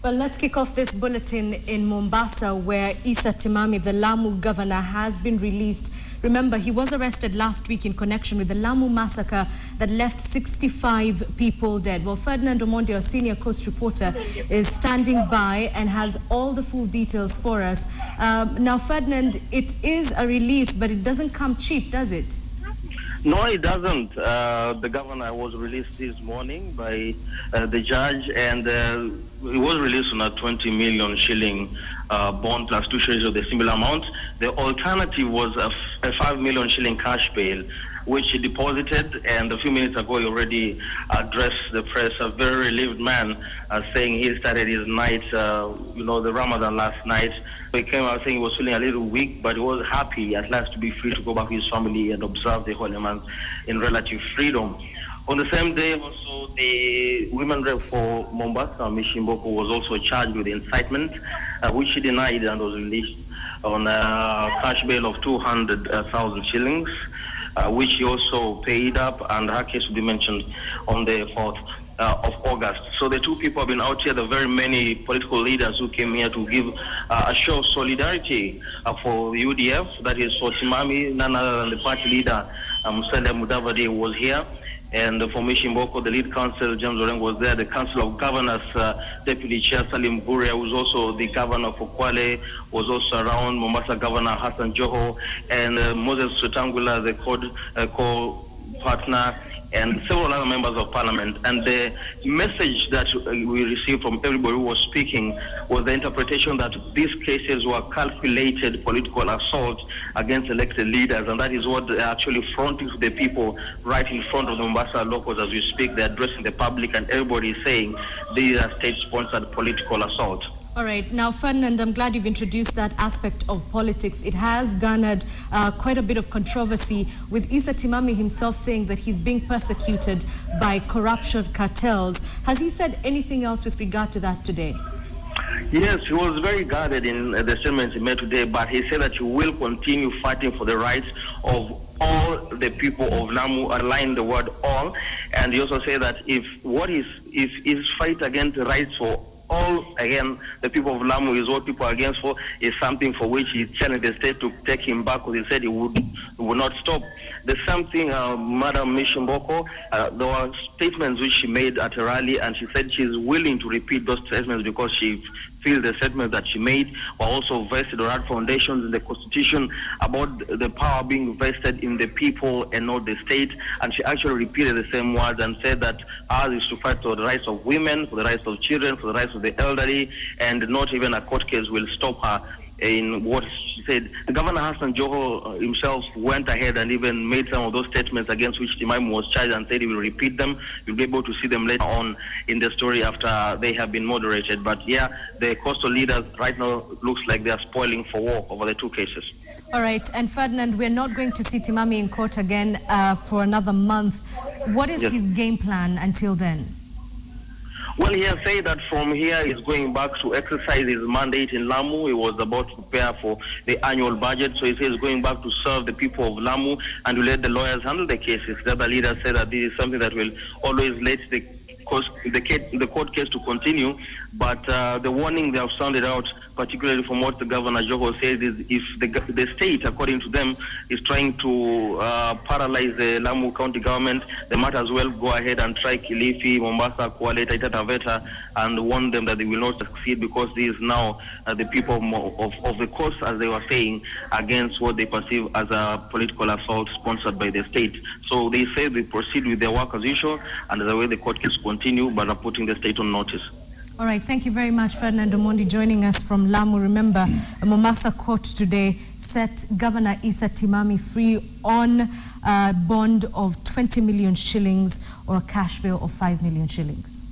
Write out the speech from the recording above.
Well, let's kick off this bulletin in Mombasa, where Issa Timamy, the Lamu governor, has been released. Remember, he was arrested last week in connection with the Lamu massacre that left 65 people dead. Well, Ferdinand Omondi, our senior Coast reporter, is standing by and has all the full details for us. Now, Ferdinand, it is a release, but it doesn't come cheap, does it? No, it doesn't. The governor was released this morning by the judge, and he was released on a 20 million shilling bond plus 2 shares of the similar amount. The alternative was a 5 million shilling cash bail, which he deposited, and a few minutes ago he already addressed the press, a very relieved man, saying he started his night, the Ramadan last night. He came out saying he was feeling a little weak, but he was happy at last to be free to go back to his family and observe the holy month in relative freedom. On the same day, also, the women rep for Mombasa, Mishimboko, was also charged with incitement, which she denied and was released on a cash bail of 200,000 shillings. Which he also paid up, and her case will be mentioned on the 4th of August. So the two people have been out here, the very many political leaders who came here to give a show of solidarity for the UDF, that is for Timamy, none other than the party leader, Musende Mudavadi, was here. And for Mishimboko, the lead counsel, James Oreng, was there. The Council of Governors, Deputy Chair Salim Guria, who was also the governor for Kwale, was also around. Mombasa Governor Hassan Joho, and Moses Sutangula, the co-partner, and several other members of parliament. And the message that we received from everybody who was speaking was the interpretation that these cases were calculated political assault against elected leaders, and that is what they're actually fronting to the people right in front of the Mombasa locals as we speak. They're addressing the public, and everybody is saying these are state-sponsored political assault. All right. Now, Ferdinand, I'm glad you've introduced that aspect of politics. It has garnered quite a bit of controversy, with Issa Timamy himself saying that he's being persecuted by corruption cartels. Has he said anything else with regard to that today? Yes, he was very guarded in the statements he made today, but he said that he will continue fighting for the rights of all the people of Lamu, align the word all. And he also said that if his fight against the rights for all, again, the people of Lamu is what people are against for, is something for which he challenged the state to take him back, because he said he would not stop. The same thing, Madam Mishimboko, there were statements which she made at a rally, and she said she's willing to repeat those statements because she feels the statements that she made were also vested or had foundations in the Constitution about the power being vested in the people and not the state. And she actually repeated the same words and said that ours is to fight for the rights of women, for the rights of children, for the rights of the elderly, and not even a court case will stop her in what she said. The Governor Hassan Joho himself went ahead and even made some of those statements against which Timamy was charged, and said he will repeat them. You'll be able to see them later on in the story after they have been moderated. But yeah, the coastal leaders right now looks like they are spoiling for war over the two cases. All right, and Ferdinand, we're not going to see Timamy in court again for another month. What is his game plan until then? Well, he has said that from here he's going back to exercise his mandate in Lamu. He was about to prepare for the annual budget, so he says he's going back to serve the people of Lamu and to let the lawyers handle the cases. The other leaders said that this is something that will always let the court case to continue, but the warning they have sounded out, particularly from what the Governor Joho says, is if the state, according to them, is trying to paralyze the Lamu County government, they might as well go ahead and try Kilifi, Mombasa, Kwale, Taita Taveta, and warn them that they will not succeed, because this is now the people of the coast, as they were saying, against what they perceive as a political assault sponsored by the state. So they say they proceed with their work as usual, and the way the court case continue, but are putting the state on notice. All right, thank you very much, Ferdinand Omondi, joining us from Lamu. Remember, a Mombasa court today set Governor Issa Timamy free on a bond of 20 million shillings or a cash bail of 5 million shillings.